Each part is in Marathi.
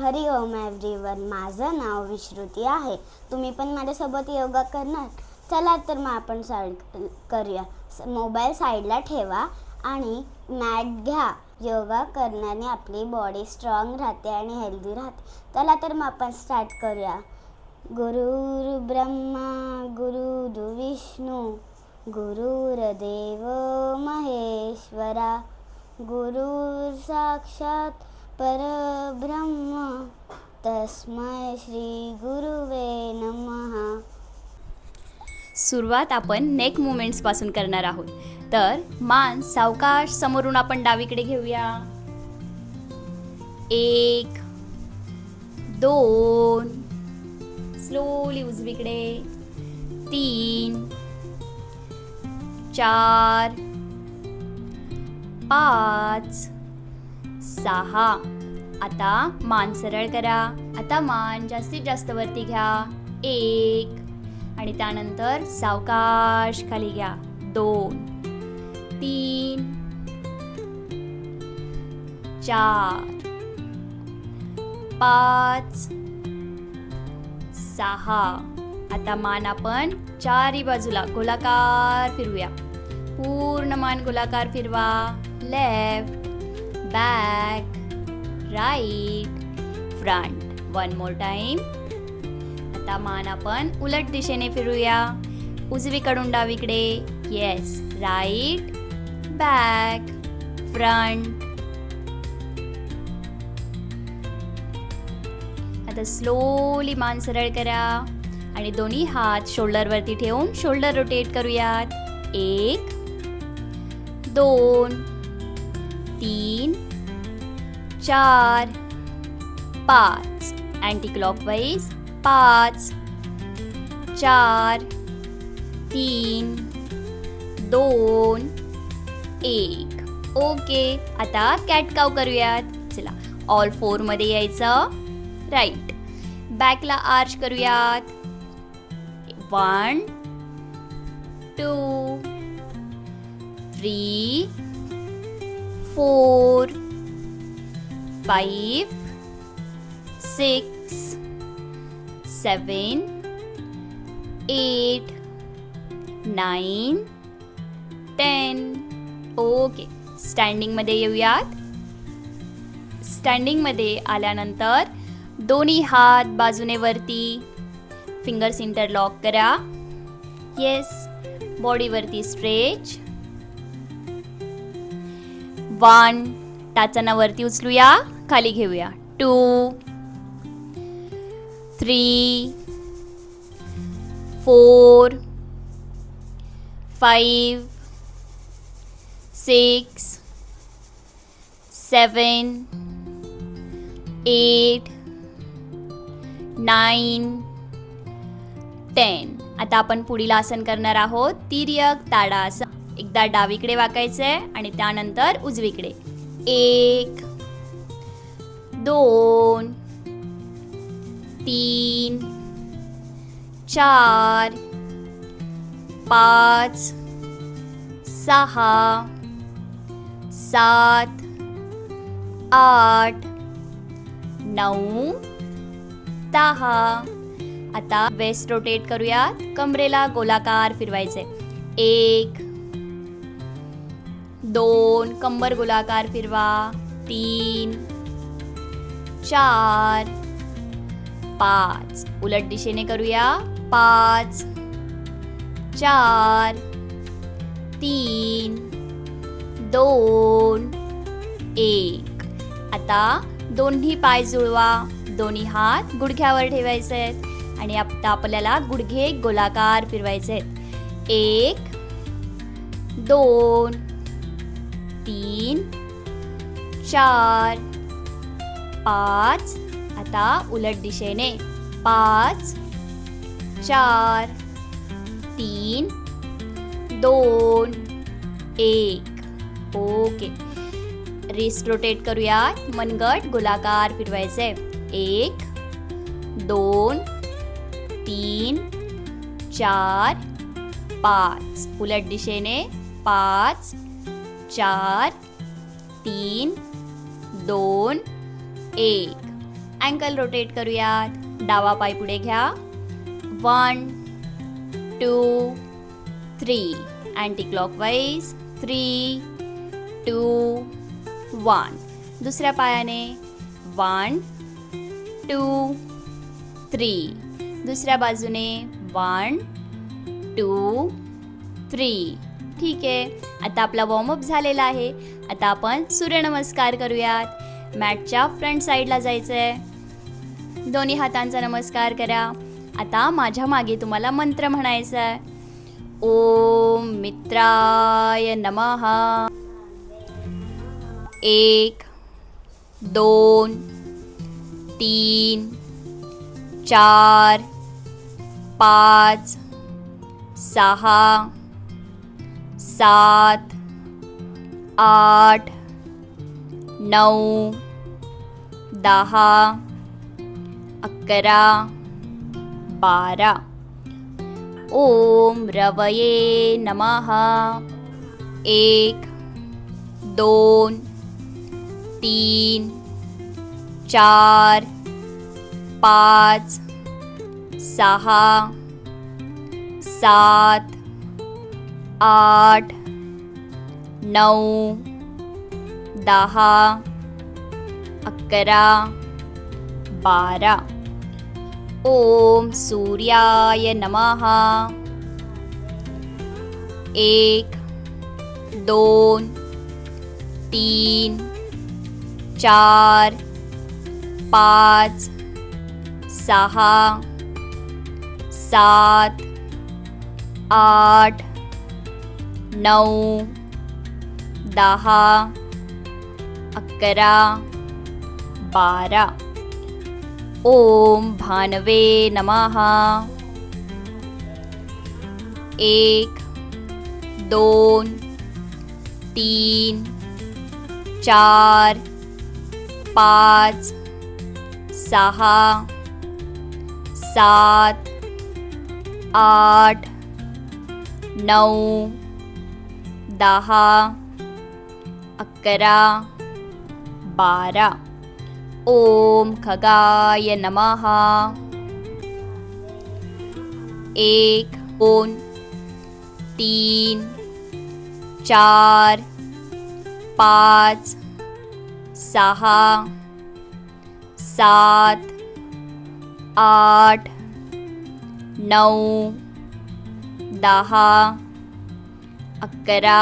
हरी ओम एव्हरीवन. माझं नाव विश्रुती आहे. तुम्ही पण माझ्यासोबत योगा करणार? चला तर मग आपण करूया. मोबाईल साईडला ठेवा आणि मॅट घ्या. योगा करण्याने आपली बॉडी स्ट्रॉंग राहते आणि हेल्दी राहते. चला तर मग आपण स्टार्ट करूया. गुरुर् ब्रह्मा गुरुर् विष्णू गुरुर्देव महेश्वरा गुरुर् साक्षात परब्रह्म तस्मै श्री गुरुवे नमः. सुरुवात आपण नेक मुवमेंट्स पासून करणार आहोत. तर मान सावकाश समोरून आपण डावीकडे घेऊया. 1 2 स्लोली उजवीकडे. 3 4 5 6. आता मान सरळ करा. आता मान जास्तीत जास्त वरती घ्या. 1 आणि त्यानंतर सावकाश खाली घ्या. 2 3 4 5 6. आता मान आपण चारी बाजूला गोलाकार फिरवूया. पूर्ण मान गोलाकार फिरवा. Left, back, right, front. One more time. आता मान आपण उलट दिशेने फिरूया. उजवीकडून डावीकडे. येस. Right, back, front. आता स्लोली मान सरळ करा आणि दोन्ही हात शोल्डर वरती ठेवून शोल्डर रोटेट करूयात. 1 2 3 4 5. Anti clockwise. 5 4 3 2 1. ओके. आता कॅट काव करूयात. चला. ऑल 4 मध्ये यायचं. राईट. बॅकला आर्च करूयात. 1 2 3 4 5 6 7 8 9 10. ओके. स्टँडिंगमध्ये येऊयात. स्टँडिंगमध्ये आल्यानंतर दोन्ही हात बाजूने वरती. फिंगर्स इंटरलॉक करा. येस. बॉडीवरती स्ट्रेच. 1 टाचांना वरती उचलूया. खाली घेऊया. 2 3 4 5 6 7 8 9 10. आता आपण पुढील आसन करणार आहोत. तिर्यक ताडासन. एकदा डावीकडे वाकायचंय आणि त्यानंतर उजवीकडे. 1 2 3 4 5 6 7 8 9 10. आता वेस्ट रोटेट करूयात. कमरेला गोलाकार फिरवायचे. 1 2 कंबर गोलाकार फिरवा. 3 4 5. उलट दिशेने करूया. 5 4 3 2 1. आता दोन्ही पाय जुळवा. दोन्ही हात गुडघ्यावर ठेवायचे आहेत आणि आता आपल्याला गुडघे गोलाकार फिरवायचे आहेत. 1 2 3 4 5. आता उलट दिशेने. 5 4 3 2 1. ओके. रिस्ट रोटेट करूयात. मनगट गोलाकार फिरवायचे. 1 2 3 4 5. उलट दिशेने. 5 4 3 2 1. अँकल रोटेट करूयात. डावा पाय पुढे घ्या. 1 2 3. Anti clockwise 3 2 1. दुसऱ्या पायाने 1 2 3. दुसऱ्या बाजूने 1 2 3. ठीक आहे. आता आपला वॉर्मअप झालेला आहे. आता आपण सूर्यनमस्कार करूयात. मॅटच्या फ्रंट साईडला जायचं आहे. दोन्ही हातांचा नमस्कार करा. आता माझ्या मागे तुम्हाला मंत्र म्हणायचा आहे. ओम मित्राय नमः. 1 2 3 4 5 6 7 8 9 10 11 12. ओम रवये नमः. 1 2 3 4 5 6 7 8 9 10 11 12. ओम सूर्याय नमः. 1 2 3 4 5 6 7 8 9 10 11 12. ओम भानवे नमः. 1 2 3 4 5 6 7 8 9 10 11 12. ओम खगाय नमः. 1 2 3 4 5 6 7 8 9 10 11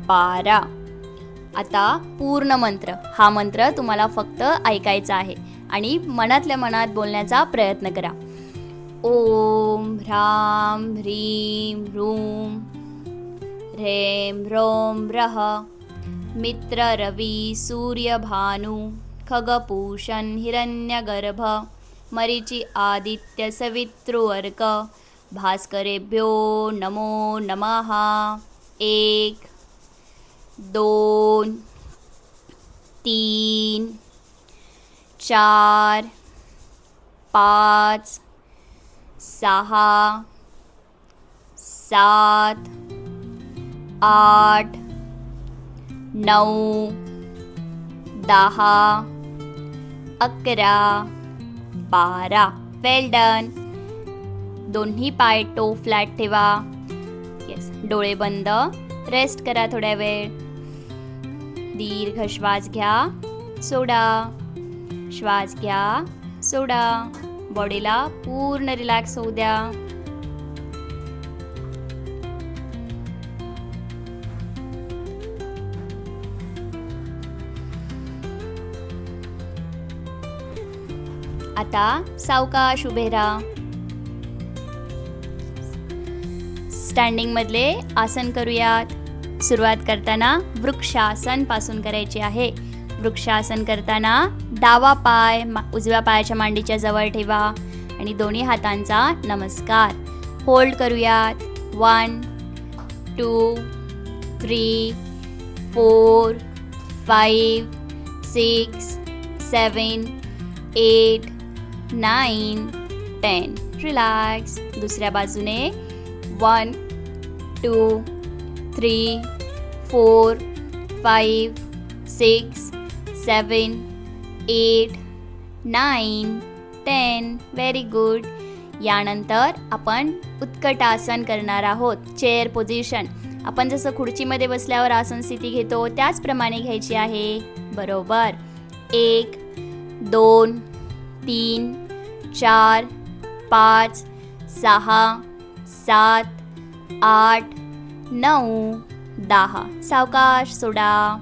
12. आता पूर्ण मंत्र. हा मंत्र तुम्हाला फक्त ऐकायचा आहे आणि मनातल्या मनात बोलण्याचा प्रयत्न करा. ओम ह्राम ह्रीम ह्रूम ह्रेम ह्रौम ह्रः. मित्र रवी सूर्य भानु खगपूषण हिरण्यगर्भ मरीचि आदित्य सवितृवर्क भास्करेभ्यो नमो नमः. 1 2 3 4 5 6 7 8 9 10 11 12. वेल डन. दोन्ही पाय टो फ्लॅट ठेवा. येस. डोळे बंद. रेस्ट करा थोड्या वेळ. दीर्घ श्वास घ्या, सोडा. श्वास घ्या, सोडा. बॉडीला पूर्ण रिलॅक्स होऊ द्या. आता सावकाश उभे राहा. स्टँडिंग मधले आसन करूयात. सुरुवात करताना वृक्षासन पासून करायचे आहे. वृक्षासन करताना डावा पाय उजव्या पायाच्या मांडीच्या जवळ ठेवा आणि दोन्ही हातांचा नमस्कार. होल्ड करूयात. 1 2 3 4 5 6 7 8 9 10. रिलॅक्स. दुसऱ्या बाजूने 1 2 3 4 5 6 7 8 9, 10. Very good. यानंतर आपण उत्कटासन करणार आहोत. Chair position. आपण जसं खुर्चीमध्ये बसल्यावर आसन स्थिती घेतो त्याचप्रमाणे घ्यायची आहे. बरोबर. 1, 2, 3, 4, 5, 6, 7, 8, 9, 10. सावकाश सोडा.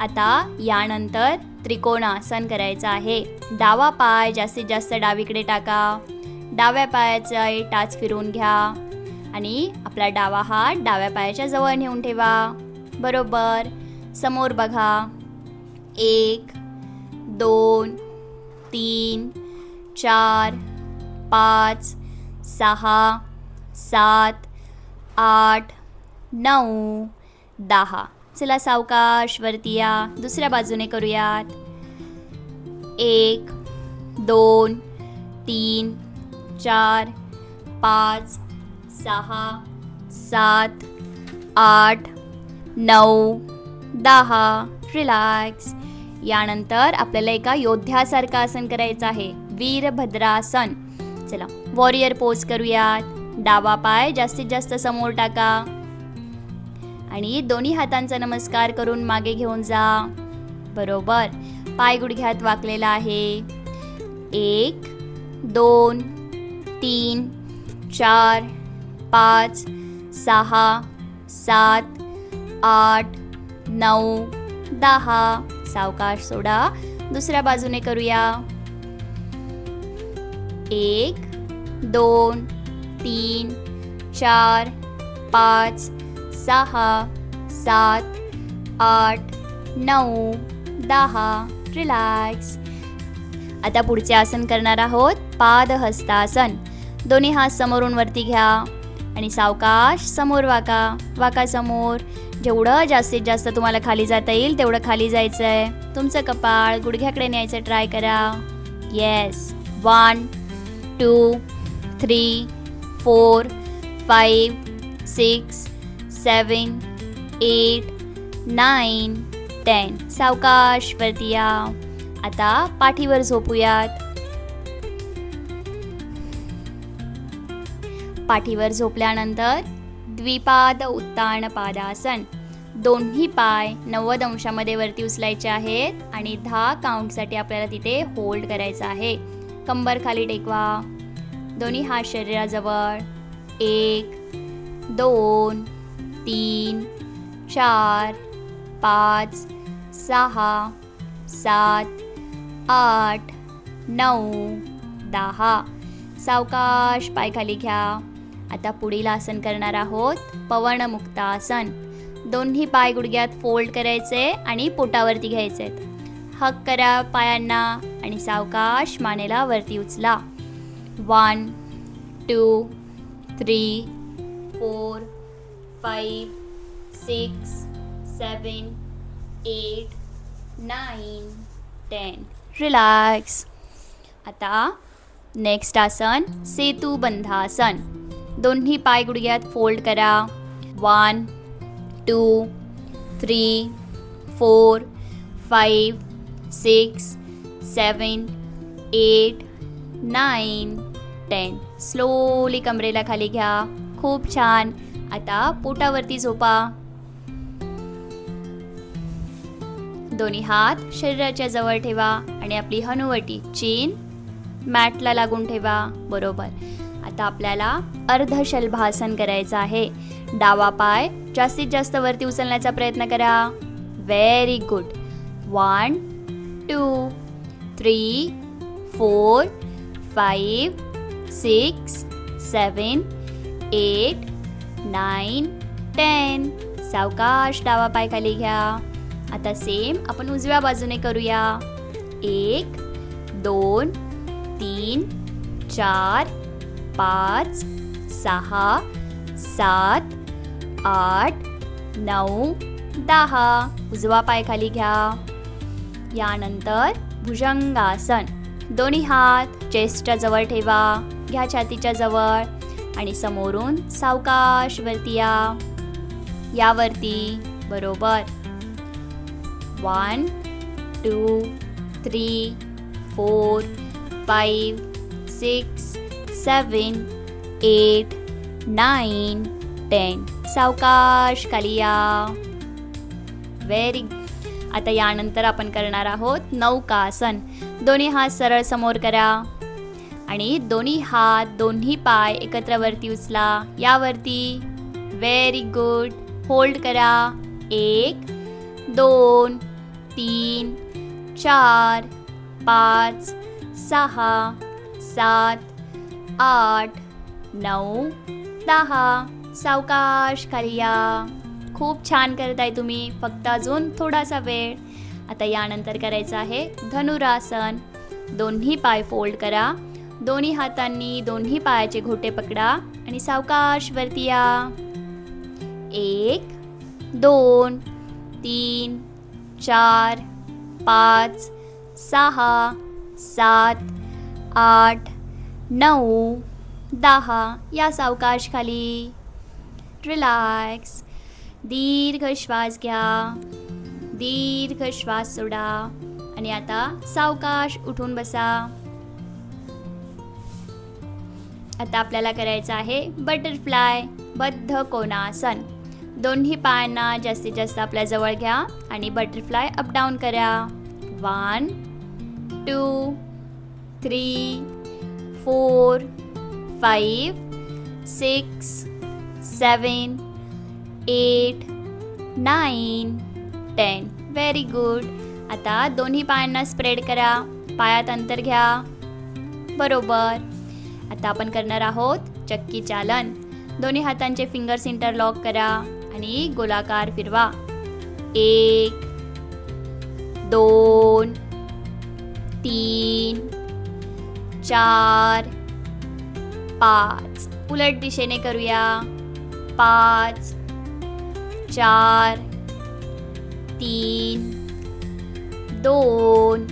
आता यानंतर त्रिकोणासन करायचं आहे. डावा पाय जास्तीत जास्त डावीकडे टाका. डाव्या पायाचा टाच फिरवून घ्या आणि आपला डावा हात डाव्या पायाच्या जवळ नेऊन ठेवा. बरोबर. समोर बघा. 1, 2, 3, 4, 5, 6, 7, 8, 9, 10. चला सावकाश वरती या. दुसऱ्या बाजूने करूयात. 1, 2, 3, 4, 5, 6, 7, 8, 9, 10. रिलॅक्स. यानंतर आपल्याला एका योद्ध्यासारखं आसन करायचं आहे. वीरभद्रासन. चला वॉरियर पोज करूयात. डावा पाय जास्तीत जास्त समोर टाका आणि दोन्ही हातांचा नमस्कार करून मागे घेऊन जा. बरोबर. पाय गुडघ्यात वाकलेला आहे. 1, 2, 3, 4, 5, 6, 7, 8, 9, 10. सावकाश सोडा. दुसऱ्या बाजूने करूया. 1, 2, 3, 4, 5, 6, 7, 8, 9, 10. रिलॅक्स. आता पुढचे आसन करणार आहोत. पादहस्तासन. दोन्ही हात समोरून वरती घ्या आणि सावकाश समोर वाका. वाका समोर. जेवढं जास्तीत जास्त तुम्हाला खाली जाता येईल तेवढं खाली जायचं आहे. तुमचं कपाळ गुडघ्याकडे न्यायचं ट्राय करा. येस. 1, 2, 3, 4, 5, 6, 7, 8, 9, 10. सावकाश वरती या. आता पाठीवर झोपूयात. पाठीवर झोपल्यानंतर द्विपाद उत्तान पादासन. दोन्ही पाय 90 अंशामध्ये वरती उचलायचे आहेत आणि 10 काउंटसाठी आपल्याला तिथे होल्ड करायचं आहे. कंबर खाली टेकवा. दोन्ही हात शरीराजवळ. 1, 2, 3, 4, 5, 6, 7, 8, 9, 10. सावकाश पाय खाली घ्या. आता पुढील आसन करणार आहोत. पवनमुक्तासन. दोन्ही पाय गुडघ्यात फोल्ड करायचे आणि पोटावरती घ्यायचे. हक करा पायांना आणि सावकाश मानेला वरती उचला. 1, 2, 3, 4, 5, 6, 7, 8, 9, 10. रिलॅक्स. आता नेक्स्ट आसन सेतुबंधासन. दोन्ही पाय गुडघ्यात फोल्ड करा. 1, 2, 3, 4, 5, 6, 7, 8, 9, 10. स्लोली कमरेला खाली घ्या. खूप छान. आता पोटावरती झोपा. दोन्ही हात शरीराच्या जवळ ठेवा आणि आपली हनुवटी चीन मॅटला लागून ठेवा. बरोबर. आता आपल्याला अर्धशलभासन करायचं आहे. डावा पाय जास्तीत जास्त वरती उचलण्याचा प्रयत्न करा. Very good. 1, 2, 3, 4, 5, 6, 7, 8, 9, 10. सावकाश डावा पाय खाली घ्या. आता सेम आपण उजव्या बाजूने करूया. 1, 2, 3, 4, 5, 6, 7, 8, 9, 10. उजवा पाय खाली घ्या. यानंतर भुजंगासन. दोन्ही हात चेस्टच्या जवळ ठेवा. घ्या छातीच्या जवळ आणि समोरून सावकाश वरती या. यावरती. बरोबर. 1, 2, 3, 4 5 6 7 8 9 10. सावकाश खाली या. व्हेरी. आता यानंतर आपण करणार आहोत नौकासन. दोन्ही हात सरळ समोर करा आणि दोन्ही हात दोन्ही पाय एकत्र वरती उचला. यावरती. Very good. होल्ड करा. 1 2 3 4 5 6 7 8 9 10. सावकाश खाली या. खूप छान करताय तुम्ही. फक्त अजून थोडासा वेळ. आता यानंतर करायचं आहे धनुरासन. दोन्ही पाय फोल्ड करा. दोन्ही हातांनी दोन्ही पायाचे घोटे पकडा आणि सावकाश वरती या. 1 2 3 4 5 6 7 8 9 10. या सावकाश खाली. रिलॅक्स. दीर्घ श्वास घ्या. दीर्घ श्वास सोडा आणि आता सावकाश उठून बसा. आता आपल्याला करायचं आहे बटरफ्लाय बद्ध कोणासन. दोन्ही पायांना जास्तीत जास्त आपल्या जवळ घ्या आणि बटरफ्लाय अप डाऊन करा. 1 2 3 4 5 6 7 8 9 10. Very good. आता दोन्ही पायांना स्प्रेड करा. पायात अंतर घ्या. बरोबर. आता आपण करणार आहोत चक्की चालन. दोन्ही हातांचे फिंगर्स इंटरलॉक करा आणि गोलाकार फिरवा. 1 2 3 4 5. उलट दिशेने करूया. 5 4 3 2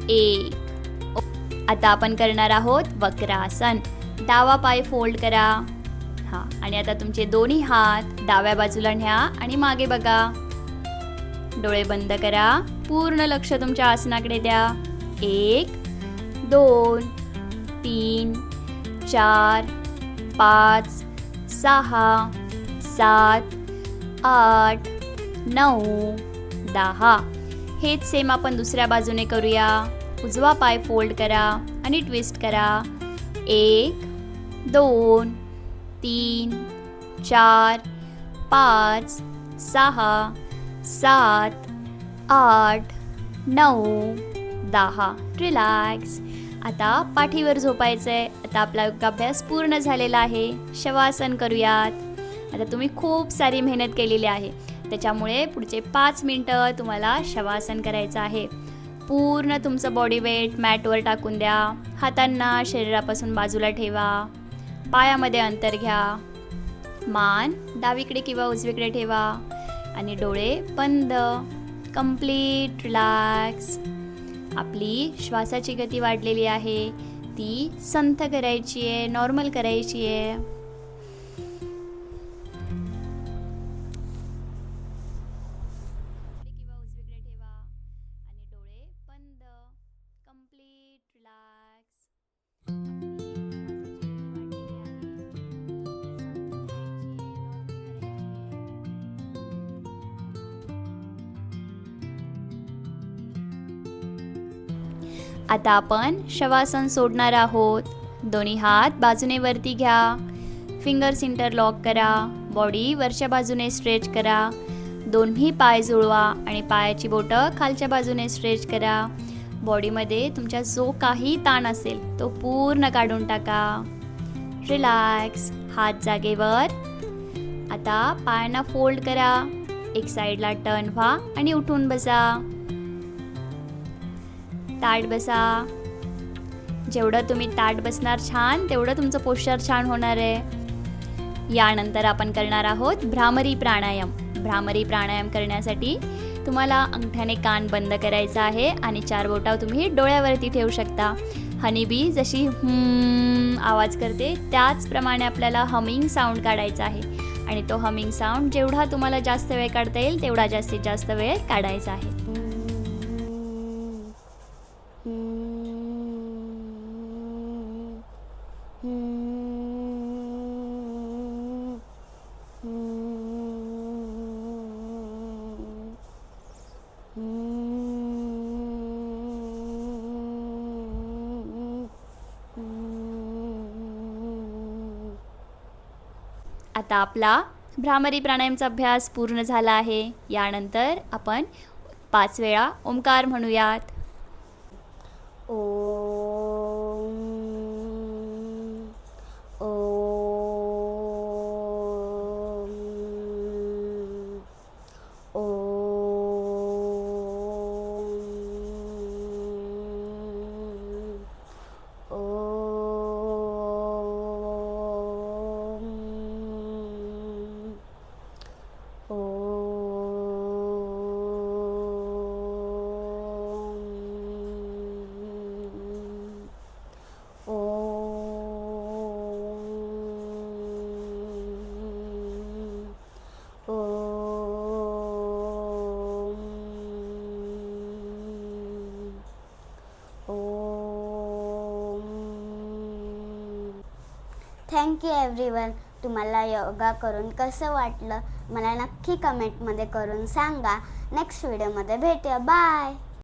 1. आता आपण करणार आहोत वक्रासन. डावा पाय फोल्ड करा. हां, आणि आता तुमचे दोन्ही हात डाव्या बाजूला न्या आणि मागे बघा. डोळे बंद करा. पूर्ण लक्ष तुमच्या आसनाकडे द्या. 1 2 3 4 5 6 7 8 9 10. हेच सेम आपण दुसऱ्या बाजूने करूया. उजवा पाय फोल्ड करा आणि ट्विस्ट करा. 1 2 3 4 5 6 7 8 9 10. रिलॅक्स. आता पाठीवर झोपायचंय. आता आपला योगाभ्यास पूर्ण झालेला आहे. शवासन करूयात. आता तुम्ही खूप सारी मेहनत केलेली आहे, त्याच्यामुळे पुढचे 5 मिनटं तुम्हाला शवासन करायचं आहे. पूर्ण तुमचं बॉडी वेट मॅटवर टाकून द्या. हातांना शरीरापासून बाजूला ठेवा. पायामध्ये अंतर घ्या. मान डावीकडे किंवा उजवीकडे ठेवा आणि डोळे बंद. Complete relax. आपली श्वासाची गती वाढलेली आहे, ती संथ करायची आहे, नॉर्मल करायची आहे. आता आपण शवासन सोडणार आहोत. दोन्ही हात बाजूने वरती घ्या. फिंगर्स इंटरलॉक करा. बॉडी वरच्या बाजूने स्ट्रेच करा. दोन्ही पाय जुळवा आणि पायाची बोटं खालच्या बाजूने स्ट्रेच करा. बॉडीमध्ये तुमच्या जो काही ताण असेल तो पूर्ण काढून टाका. रिलॅक्स. हात जागेवर. आता पायांना फोल्ड करा. एक साईडला टर्न व्हा आणि उठून बसा. ताट बसा. जेवढं तुम्ही ताट बसणार छान, तेवढं तुमचं पोश्चर छान होणार आहे. यानंतर आपण करणार आहोत भ्रामरी प्राणायाम. भ्रामरी प्राणायाम करण्यासाठी तुम्हाला अंगठ्याने कान बंद करायचा आहे आणि 4 बोटा तुम्ही डोळ्यावरती ठेवू शकता. हनीबी जशी आवाज करते त्याचप्रमाणे आपल्याला हमिंग साऊंड काढायचा आहे आणि तो हमिंग साऊंड जेवढा तुम्हाला जास्त वेळ काढता येईल तेवढा जास्तीत जास्त वेळ काढायचा आहे. आता आपला भ्रामरी प्राणायामचा अभ्यास पूर्ण झाला आहे. यानंतर आपण 5 वेळा ओंकार म्हणूयात. Om Om thank you everyone. तुम्हाला योगा करून कसं वाटलं मला नक्की कमेंटमध्ये करून सांगा. नेक्स्ट व्हिडिओमध्ये भेटूया. बाय.